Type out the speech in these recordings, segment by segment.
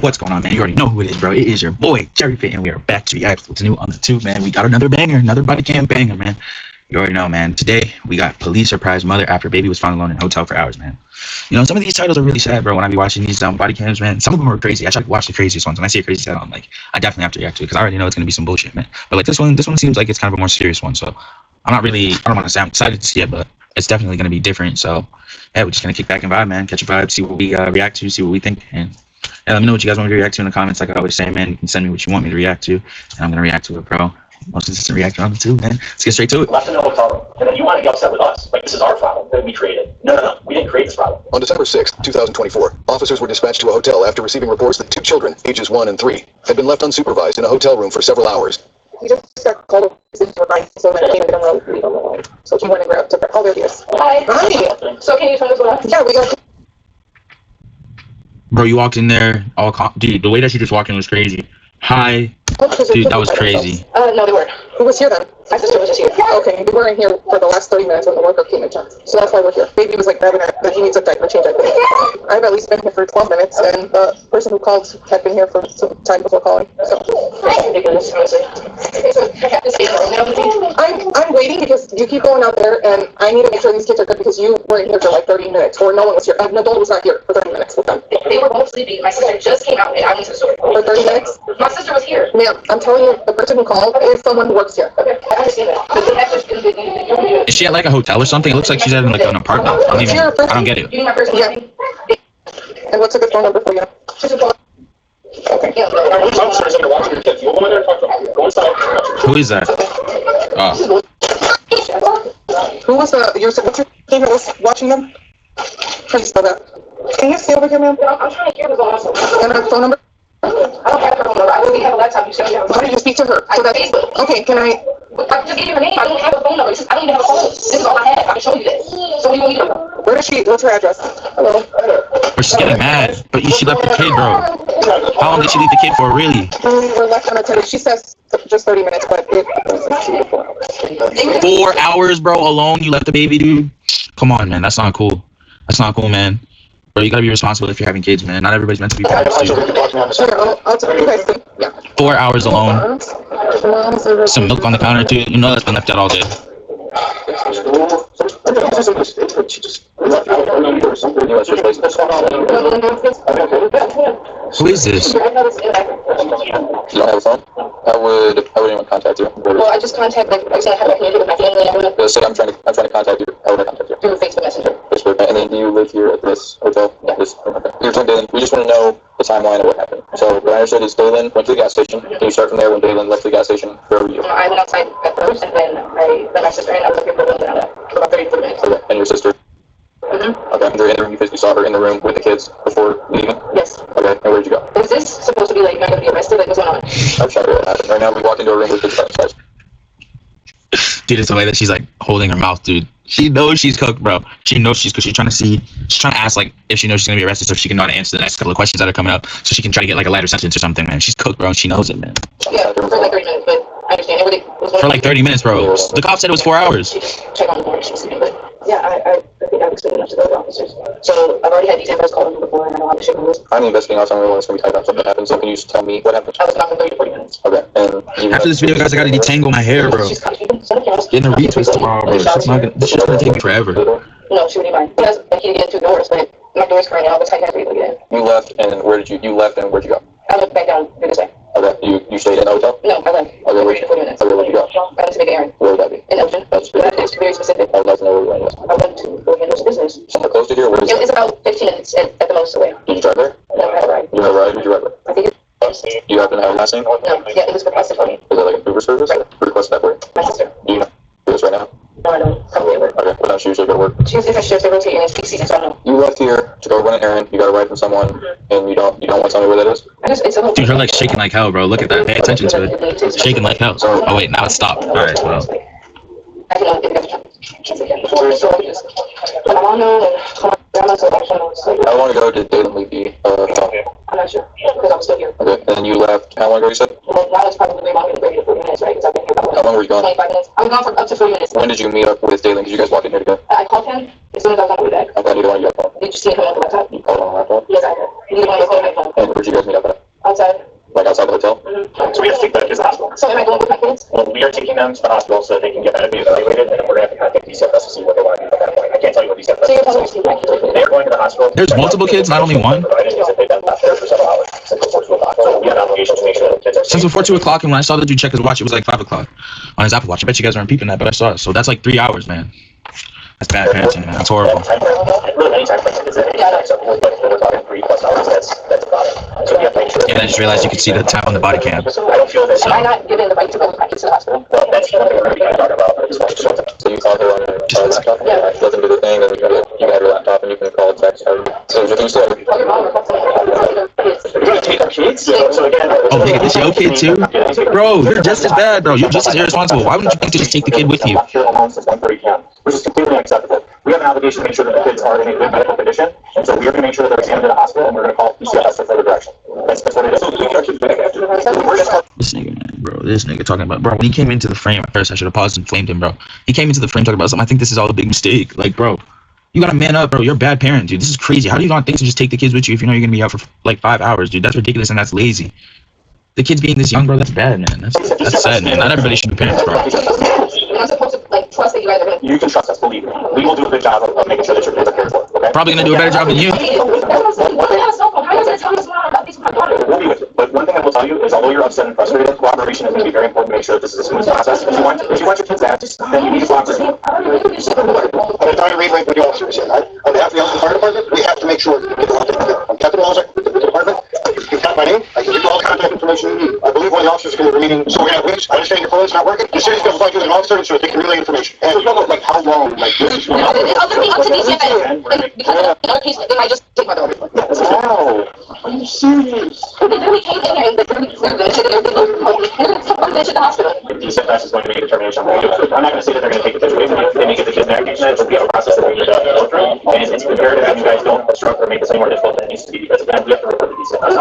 What's going on, man? You already know who it is, bro. It is your boy, Jerry Fit, and we are back to react. What's new on the tube, man? We got another banger, another body cam banger, man. You already know, man. Today, we got police surprise mother after baby was found alone in hotel for hours, man. You know, some of these titles are really sad, bro, when I be watching these body cams, man. Some of them are crazy. I try to watch the craziest ones. When I see a crazy title, I'm like, I definitely have to react to it, because I already know it's going to be some bullshit, man. But, like, this one seems like it's kind of a more serious one, so I don't want to say I'm excited to see it, but it's definitely going to be different, so, yeah, we're just going to kick back and vibe, man. Catch a vibe, see what we react to, see what we think, and yeah, let me know what you guys want me to react to in the comments. Like I always say, man, you can send me what you want me to react to, and I'm going to react to it, bro. Most consistent reactor on the tube, man. Let's get straight to it. Left in the hotel room, and then you want to get upset with us. Like, this is our problem that we created. No. We didn't create this problem. On December 6th, 2024, officers were dispatched to a hotel after receiving reports that 2 children, ages 1 and 3, had been left unsupervised in a hotel room for several hours. We just got called so that I came and leave them alone. So she went and grabbed her. Oh, there he is. Hi. Hi. So can you tell us what happened? Yeah, we got. Bro, you walked in there all dude, the way that you just walked in was crazy. Hi. Dude, that was crazy. No, they weren't. Who was here then? My sister was just here. Okay, we weren't here for the last 30 minutes when the worker came and checked. So that's why we're here. Baby was like grabbing her, that he needs a diaper change, I think. I've at least been here for 12 minutes, and the person who called had been here for some time before calling. So. That's ridiculous, honestly. So I have to stay in the room now with you? I'm waiting because you keep going out there, and I need to make sure these kids are good because you weren't here for like 30 minutes, or no one was here. An adult was not here for 30 minutes with them. They were both sleeping. My sister just came out and I went to the store. For 30 minutes? My sister was here. Ma'am, I'm telling you, the person who called is someone who works here. Okay, I understand that. But the next is Is she at like a hotel or something? It looks like she's at like an apartment. I don't get it. you need my person? Yeah. And what's a good phone number for you? Okay. Yeah, These officers are watching your kids. You go in there and talk to them. Go inside. Who is that? Oh. Who was what's your name who was watching them? How do you spell that? Can you stay over here, ma'am? I'm trying to hear what's going on. And her phone number? I don't have her phone number. I really have a laptop. You said you have a How did you speak to her? I have Facebook. Okay, can I? I just gave you her name. I don't have a phone number. I don't even have a phone. This is all I have. I can show you this. So what do you want me to do? Where does she? What's her address? Hello. But she's getting mad. But she left the kid, bro. How long did she leave the kid for, really? We're left unattended. She says just 30 minutes, but it was 2 to 4 hours. 4 hours, bro, alone. You left the baby, dude. Come on, man. That's not cool. That's not cool, man. Bro, you gotta be responsible if you're having kids, man. Not everybody's meant to be parents, dude. Sure, I'll tell you guys. Yeah. 4 hours alone. Some milk on the counter, too. You know that's been left out all day. Who is this? You don't have a phone? I would even contact you. Well, I just contacted, like, I was gonna have a community with my family and everyone Yeah, so I'm trying to contact you. How would I contact you? through Facebook Messenger. Facebook. And then do you live here at this hotel? Yeah. Okay. You're talking Dalen. We just want to know the timeline of what happened. So what I understood is Dalen went to the gas station. Can you start from there when Dalen left the gas station? Where were you? I went outside at first, and then I let my sister in. I was up here for about 30 minutes. Okay. And your sister? Mm-hmm. Okay. And you're in the room because you saw her in the room with the kids before leaving? Yes. Okay. And where'd you go? Is this supposed to be like not gonna be arrested? Like what's going on? I'm trying to what happened. Right now we walked into a room with kids outside. Dude, it's the way that she's like holding her mouth, dude. She knows she's cooked, bro. She knows she's cooked. She's trying to ask like if she knows she's gonna be arrested so she can know how to answer the next couple of questions that are coming up so she can try to get like a lighter sentence or something, man. She's cooked, bro, and she knows it, man. Yeah, for like 30 minutes, but I understand everything. For like 30 minutes, bro. The cop said it was 4 hours. She just checked on the morning, she was sleeping, but yeah, I think I've explained enough to the other officers. So I've already had these infos called them before, and I know how to ship them. I'm investigating on something that's going to be tied up. Something happened. So can you just tell me what happened? I was gone for 30 to 40 minutes. Okay. And you After this video, guys, I gotta detangle my hair, bro. She's coming. Getting a retwist tomorrow, bro. This shit's gonna take me forever. No, she wouldn't mind. He has a key to get in 2 doors, but my door's currently out, but I can't be able to get in. You left, and where'd you go? I went back down through this way. Okay. You stayed in the hotel? No, I left. Okay, 30 to 40 minutes. Okay, where'd you go? I went to make an errand. Where would that be? In Elgin. It's very specific. I'd like to know where you went. I went to go handle some business. Somewhere close to here? Where is it? It's about 15 minutes at the most away. Did you drive there? No, I had a ride. You have a ride? Who'd you ride with? I think it's Do you happen to have a last name? no, yeah, it was requested for me. Is it like an Uber service? Right. Who requested that for you? My sister. Do you know this right now? No, I don't. Probably at work. Okay. What time do you usually go to work? She has different shifts. They rotate and it's peak season, so I don't know. You left here to go run an errand. You got a ride from someone, and you don't want to tell me where that is? It's a whole Dude, her leg's shaking like hell, bro. Look at that. Pay attention to it. It's shaking like hell. Oh, wait, now it's stopped. All right, well. I don't know if it's before, so I just put them on there and come down so How long ago did Dalen leave the hotel? I'm not sure because I'm still here. Okay. And then you left, how long ago you said? Well, now it's probably longer than 30 to 40 minutes, right? Because I've been here about How long were you gone? 25 minutes. I'm gone for up to 40 minutes. When did you meet up with Dalen? Did you guys walk in here together? I called him as soon as I was on my way back. I thought either one of you got phone. Did you see him come on the laptop? You called on the laptop? Yes, I did. Neither one of us had my phone. And Where'd you guys meet up at? Outside. Like outside the hotel? So we have to take the kids to the hospital. So am I going with my kids? Well, we are taking them to the hospital so that they can get evaluated, and then we're gonna have to contact DCFS to see what they want to do at that point. I can't tell you what DCFS So you're telling me is. to keep my kids with me? They're going to the hospital. There's multiple kids, not only one. Provided is that they've been left there for several hours since before 2 o'clock. So we have an obligation to make sure that the kids are Since safe. before 2 o'clock, and when I saw the dude check his watch, it was like 5 o'clock on his Apple Watch. I bet you guys aren't peeping that, but I saw it. So that's like 3 hours, man. That's bad parenting, man. That's horrible. Really, any time frame is acceptable, but we're talking 3+ hours. That's about it. So we have to make sure. And I just realized you could see the time on the body cam. I don't feel that. Am I not given the right to go with my kids to the hospital? Well, that's the only thing we're going to be talking about. I just want to show them. So you called her on her laptop? Yeah. She doesn't do the thing, then you got her laptop and you can call, text, or so everything still. Well, your mom requested me. We're going to take our kids. So again. Oh, Biggie, this your kid too? Bro, you're just as bad, bro. You're just as irresponsible. Why wouldn't you think to just take the kid with you? Here alone since 1:30 p.m., which is completely unacceptable. We have an obligation to make sure that the kids are in a good medical condition, and so we are going to make sure that they're examined in the hospital, and we're going to call DCFS for further direction. That's what it is. We're just This nigga, man, bro. This nigga talking about, bro. When he came into the frame, at first I should have paused and flamed him, bro. He came into the frame talking about something. I think this is all a big mistake. Like, bro, you gotta man up, bro. You're a bad parent, dude. This is crazy. How do you not think to just take the kids with you if you know you're gonna be out for like 5 hours, dude? That's ridiculous and that's lazy. The kids being this young, bro, that's bad, man. That's sad, man. Not everybody should be parents, bro. I'm supposed to like trust that you guys are going to. You can trust us, believe me. We will do a good job of making sure that your kids are cared for, okay? Probably gonna do a better job than you. What the hell, cell phone? How are you going to tell me what's going on about this with my daughter? We'll be with you. But one thing I will tell you is, although you're upset and frustrated, cooperation is going to be very important to make sure that this is a smooth process. If you want your kids to act, then you need to cooperate. I don't know this shit from work. I'm trying to reiterate what the officer said. On behalf of the Fire Department, we have to make sure that we get the I'm Captain Walzer with the department. You have my name. I can give you all the contact information you need. I believe one of the officers is going to be remaining. So we're going to have wings. I understand your phone's not working. The city feels like there's an officer so they can relay information. And like how long, like this is going on. It's up to me, up to DCFS. Because of the other case, they might just take my daughter. Wow. Are you serious? They literally came in here and they're going to take the hospital. DCFS is going to make a determination. I'm not going to say that they're going to take the kids away from you. If they make it the kids back, but we have a process that we need to go through. And it's imperative that you guys don't obstruct or make this any more difficult than it needs to be, because again, we have to report to DCFS.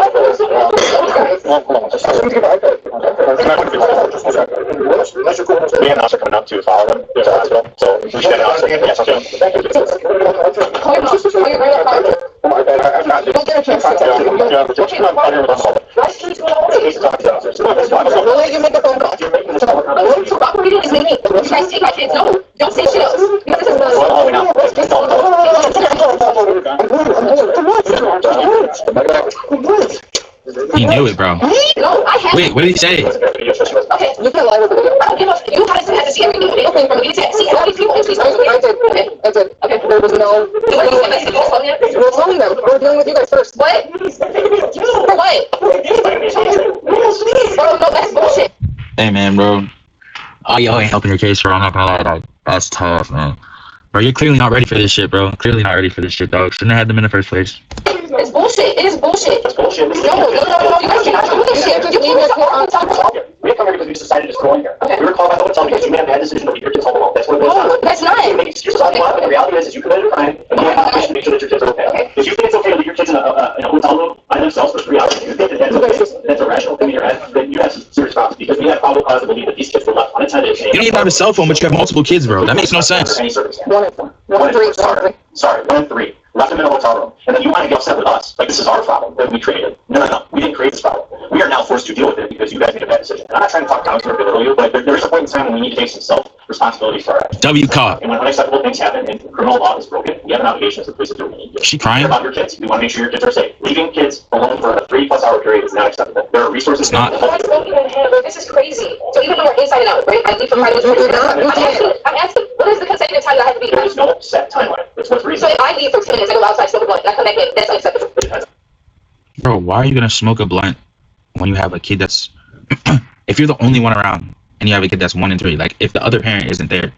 We have an officer coming up to follow them to the hospital, so we should have an officer. Yes, okay. Thank you. Don't get a chance to tell you. We'll let you make a phone call. Cooperating is me. You guys take my kids. No, don't say shit else. Because this is He knew it, bro. No, I have. Wait, what did he say? Okay, You can lie with me. I don't give a. You guys have to see everything. Okay, from me to see all these people. Please, I did. I did. Okay. There was no. What do you want? Let's go. We're telling them. We're dealing with you guys first. What? For what? Bro, no, that's bullshit. Hey, man, bro. Oh, y'all ain't helping your case, bro. I'm not gonna lie, dog. That's tough, man. Bro, you're clearly not ready for this shit, bro. Clearly not ready for this shit, dog. Shouldn't have had them in the first place. It's bullshit. It is bullshit. That's bullshit. No, you guys cannot do this shit. You can't just go on top of it. We have come here because we decided to just go in here. We were called by the hotel because you made a bad decision to leave your kids home alone. That's what it was. No, that's not. You make excuses all you want, but the reality is you committed a crime, and you have an obligation to make sure that your kids are okay. If you think it's okay to leave your kids in a hotel room by themselves for 3 hours, if you think that that's okay, that's a rational thing in your head, then you have some serious problems, because we have probable cause to believe that these kids were left unattended. You don't even have a cell phone, but you have multiple kids, bro. That makes no sense. Any circumstance. One and three. Sorry, 1 and 3. Left them in a hotel room. And then you want to get upset with us. Like, this is our problem that we created. No. We didn't create this problem. We are now forced to deal with it because you guys made a bad decision. And I'm not trying to talk down to or belittle you, but there is a point in time when we need to take some self-responsibility for our actions. W cop. And when unacceptable things happen and criminal law is broken, we have an obligation as the police to do what we need to do. She crying? About your kids. We want to make sure your kids are safe. Leaving kids alone for a 3+ hour period is not acceptable. There are resources. It's not. You guys don't even handle. This is crazy. So even when we're inside and out, right? I leave from Friday. I'm asking, what is the consecutive time that I have to be There here? is no set timeline. It's what's So reasonable. if I leave for 10 minutes, I go outside, smoke a blunt, and I come back in, that's unacceptable. Bro, why are you gonna smoke a blunt when you have a kid that's if you're the only one around and you have a kid that's 1 and 3, like if the other parent isn't there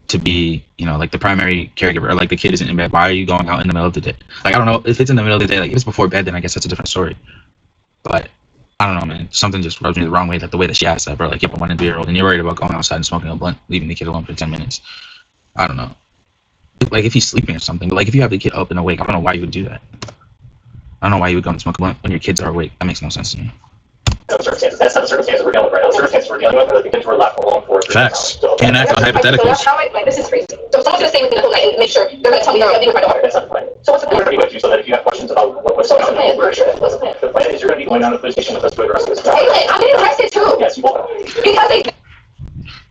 to be, you know, like the primary caregiver, or like the kid isn't in bed, why are you going out in the middle of the day? Like, I don't know, if it's in the middle of the day, like if it's before bed, then I guess that's a different story. But I don't know, man. Something just rubs me the wrong way, that the way that she asked that, bro. Like, you have a 1 and 3-year-old and you're worried about going outside and smoking a blunt, leaving the kid alone for 10 minutes. I don't know. Like, if he's sleeping or something, but like if you have the kid up and awake, I don't know why you would do that. I don't know why you would go and smoke a blunt when your kids are awake. That makes no sense to me. set of circumstances. That's not the circumstances we're dealing with right now. The circumstances we're dealing with are the kids were left alone for 3 Facts. hours. So, Can't act on hypotheticals. How I, like, this is crazy. So someone's gonna stay with me the whole night and make sure they're gonna tell me that I'm with my daughter. that's not the plan. So what's the We're plan? gonna be with you so that if you have questions about what's So going what's the on, plan? What's the plan? the plan is you're gonna be going down to the police station with us to address this. Hey, I'm getting arrested too. Yes, you will. Because they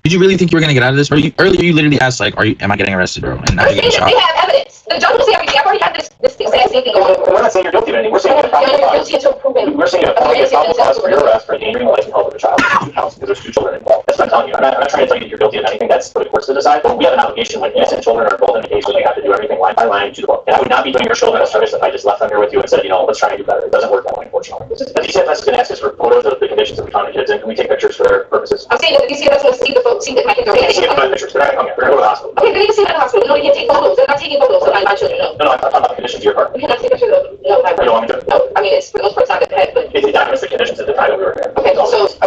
Did you really think you were gonna get out of this? Or earlier you literally asked like, am I getting arrested, bro? And now I'm you're getting saying that shot. they have evidence. The judge will see everything. I've already had this exact same thing going on. We're not saying you're guilty of anything. We're saying you have probable You're cause. guilty until proven. We're saying you have probable cause for your arrest for endangering the life and health of a child. There's 2 counts because there's 2 children involved. That's what I'm telling you. I'm not trying to tell you that you're guilty of anything. That's for the courts to decide. But we have an obligation when innocent children are involved in a case where they have to do everything line by line to the book. And I would not be doing your children a service if I just left them here with you and said, you know, let's try and do better. It doesn't work that way, unfortunately. The DCFS is going to ask us for photos of the conditions that we found the kids in. Can we take pictures for purposes? I'm saying that the DCFS will see the folks, see that my kids are We can't see okay. the pictures. They're not coming. We're going to go to the hospital. Okay, they need to see that in the hospital. No, you can't take photos. They're not taking photos of my children. No. No, I'm talking about the conditions of your apartment. You cannot take pictures of my You don't want me to? No, I mean it's for the most part it's not that bad, but It documents the conditions at the time that we were here. okay. So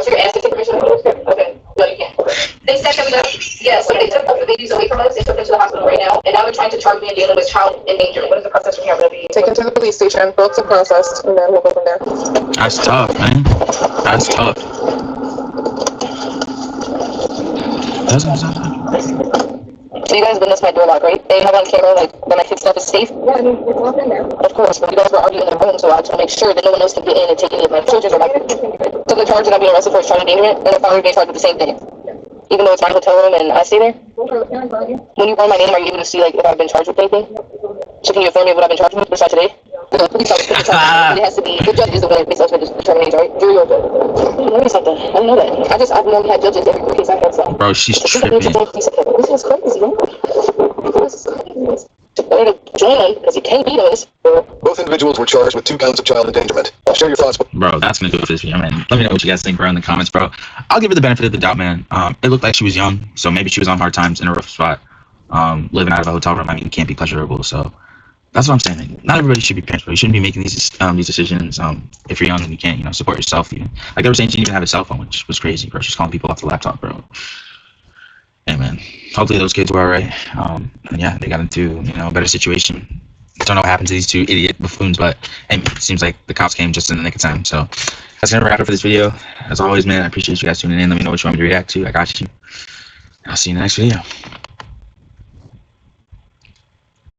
you're asking to take permission of photos? Okay. No, you can't. They said that we got yes. So they took both the babies away from us. They took them to the hospital right now, and now they're trying to charge me and dealing with child endangerment. What is the process from here? Will be Taken to the police station, books are processed, and then we'll go from there. That's tough, man. That's tough. So you guys witnessed my door lock, right? They have on camera like when my kid's stuff is safe. Yeah, I mean it's all in there. Of course, but you guys were already in the room, so I just want to make sure that no one else can get in and take any of my children or my. So the charge that I'm being arrested for is child endangerment, and if I'm being charged with the same thing, even though it's my hotel room and I stay there. When you run my name, are you able to see like if I've been charged with anything? So can you inform me of what I've been charged with besides today? The police officer put the charge, it has to be the judge is the one that makes ultimate determination, right? Jury or judge. Let me something. I didn't know that. I've normally had judges every case I've had. So. Bro, she's This tripping. is crazy, man. This is crazy. Better to join them because you can't beat us. Both individuals were charged with 2 counts of child endangerment. Share your thoughts. Bro, that's gonna do it for this video, man. Let me know what you guys think, bro, in the comments, bro. I'll give her the benefit of the doubt, man. It looked like she was young, so maybe she was on hard times in a rough spot. Living out of a hotel room, I mean, it can't be pleasurable, so that's what I'm saying. Man. Not everybody should be parents, bro. You shouldn't be making these decisions. If you're young and you can't, support yourself. Even like they were saying, she didn't even have a cell phone, which was crazy, bro. She's calling people off the laptop, bro. Hey, man. Hopefully those kids were alright. And yeah, they got into a better situation. Don't know what happened to these 2 idiot buffoons, but hey, it seems like the cops came just in the nick of time. So that's gonna wrap it for this video. As always, man, I appreciate you guys tuning in. Let me know what you want me to react to. I got you. I'll see you in the next video.